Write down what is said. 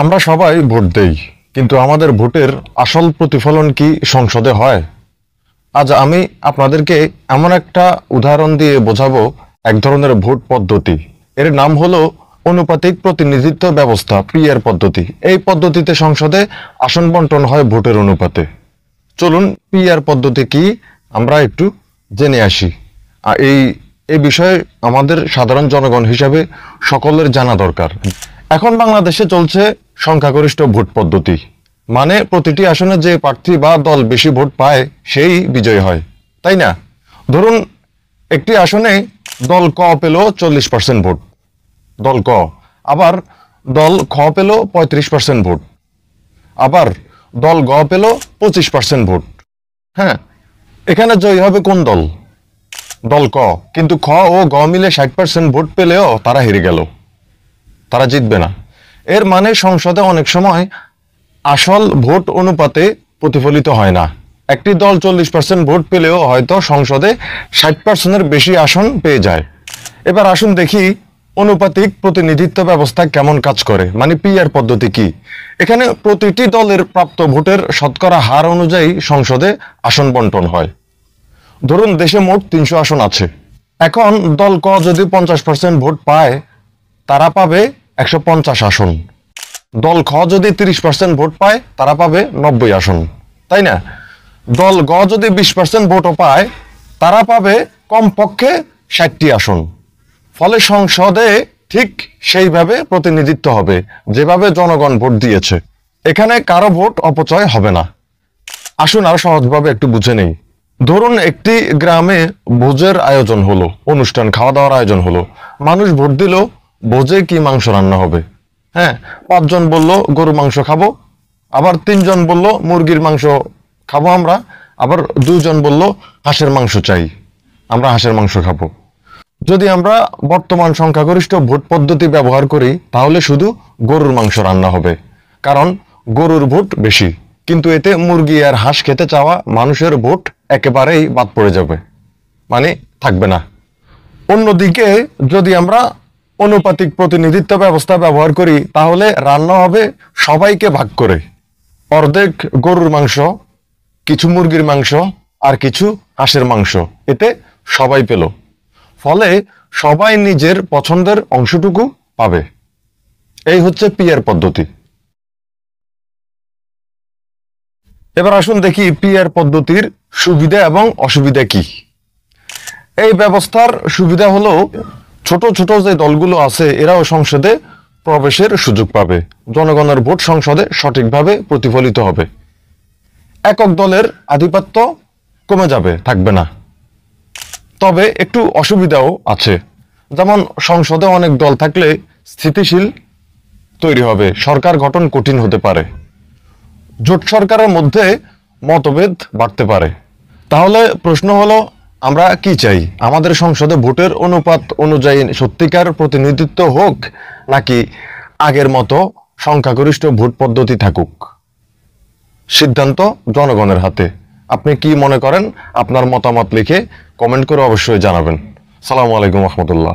আমরা সবাই ভোট দেই, কিন্তু আমাদের ভোটের আসল প্রতিফলন কি সংসদে হয়? আজ আমি আপনাদেরকে এমন একটা উদাহরণ দিয়ে বোঝাবো এক ধরনের ভোট পদ্ধতি। এর নাম হলো অনুপাতিক প্রতিনিধিত্ব ব্যবস্থা, পিআর পদ্ধতি। এই পদ্ধতিতে সংসদে আসন বন্টন হয় ভোটের অনুপাতে। চলুন পিআর পদ্ধতি কি আমরা একটু জেনে আসি। এই বিষয়ে আমাদের সাধারণ জনগণ হিসাবে সকলের জানা দরকার। এখন বাংলাদেশে চলছে সংখ্যাগরিষ্ঠ ভোট পদ্ধতি, মানে প্রতিটি আসনে যে প্রার্থী বা দল বেশি ভোট পায় সেই বিজয়ী হয়, তাই না? ধরুন একটি আসনে দল ক পেল 40% ভোট, দল ক। আবার দল খ পেল 35% ভোট, আবার দল গ পেল 25% ভোট। হ্যাঁ, এখানে জয়ী হবে কোন দল? দল ক। কিন্তু খ ও গ মিলে 60% ভোট পেলেও তারা হেরে গেল, তারা জিতবে না। এর মানে সংসদে অনেক সময় আসল ভোট অনুপাতে প্রতিফলিত হয় না। একটি দল 40% ভোট পেলেও হয়তো সংসদে 60%-এর বেশি আসন পেয়ে যায়। এবার আসুন দেখি অনুপাতিক প্রতিনিধিত্ব ব্যবস্থা কেমন কাজ করে, মানে পিআর পদ্ধতি কি। এখানে প্রতিটি দলের প্রাপ্ত ভোটের শতকরা হার অনুযায়ী সংসদে আসন বন্টন হয়। ধরুন দেশে মোট 300 আসন আছে। এখন দল ক যদি 50% ভোট পায়, তারা পাবে 150 আসন। দল খ যদি 30% ভোট পায়, তারা পাবে 90 আসন, তাই না? দল গ যদি 20% ভোটও পায়, তারা পাবে কমপক্ষে 60টি আসন। ফলে সংসদে ঠিক সেইভাবে প্রতিনিধিত্ব হবে যেভাবে জনগণ ভোট দিয়েছে। এখানে কারো ভোট অপচয় হবে না। আসুন আরো সহজভাবে একটু বুঝে নেই। ধরুন একটি গ্রামে ভোজের আয়োজন হলো, অনুষ্ঠান, খাওয়া দাওয়ার আয়োজন হলো। মানুষ ভোট দিল ভোজে কি মাংস রান্না হবে। হ্যাঁ, 5 জন বলল গরু মাংস খাবো, আবার 3 জন বলল মুরগির মাংস খাবো আমরা, আবার 2 জন বলল হাঁসের মাংস চাই, আমরা হাঁসের মাংস খাবো। যদি আমরা বর্তমান সংখ্যাগরিষ্ঠ ভোট পদ্ধতি ব্যবহার করি, তাহলে শুধু গরুর মাংস রান্না হবে, কারণ গরুর ভোট বেশি। কিন্তু এতে মুরগি আর হাঁস খেতে চাওয়া মানুষের ভোট একেবারেই বাদ পড়ে যাবে, মানে থাকবে না। অন্যদিকে যদি আমরা অনুপাতিক প্রতিনিধিত্ব ব্যবস্থা ব্যবহার করি, তাহলে রান্না হবে সবাইকে ভাগ করে। অর্ধেক গরুর মাংস, কিছু মুরগির মাংস, আর কিছু হাঁসের মাংস, এতে সবাই পেল। ফলে সবাই নিজের পছন্দের অংশটুকু পাবে। এই হচ্ছে পিআর পদ্ধতি। এবার আসুন দেখি পিআর পদ্ধতির সুবিধা এবং অসুবিধা কি। এই ব্যবস্থার সুবিধা হলো ছোট ছোট যে দলগুলো আছে এরাও সংসদে প্রবেশের সুযোগ পাবে। জনগণের ভোট সংসদে সঠিকভাবে প্রতিফলিত হবে। একক দলের আধিপত্য কমে যাবে, থাকবে না। তবে একটু অসুবিধাও আছে, যেমন সংসদে অনেক দল থাকলে স্থিতিশীল তৈরি হবে, সরকার গঠন কঠিন হতে পারে, জোট সরকারের মধ্যে মতভেদ বাড়তে পারে। তাহলে প্রশ্ন হলো, আমরা কি চাই? আমাদের সংসদে ভোটের অনুপাত অনুযায়ী সত্যিকার প্রতিনিধিত্ব হোক, নাকি আগের মতো সংখ্যাগরিষ্ঠ ভোট পদ্ধতি থাকুক? সিদ্ধান্ত জনগণের হাতে। আপনি কি মনে করেন? আপনার মতামত লিখে কমেন্ট করে অবশ্যই জানাবেন। আসসালামু আলাইকুম রহমতুল্লাহ।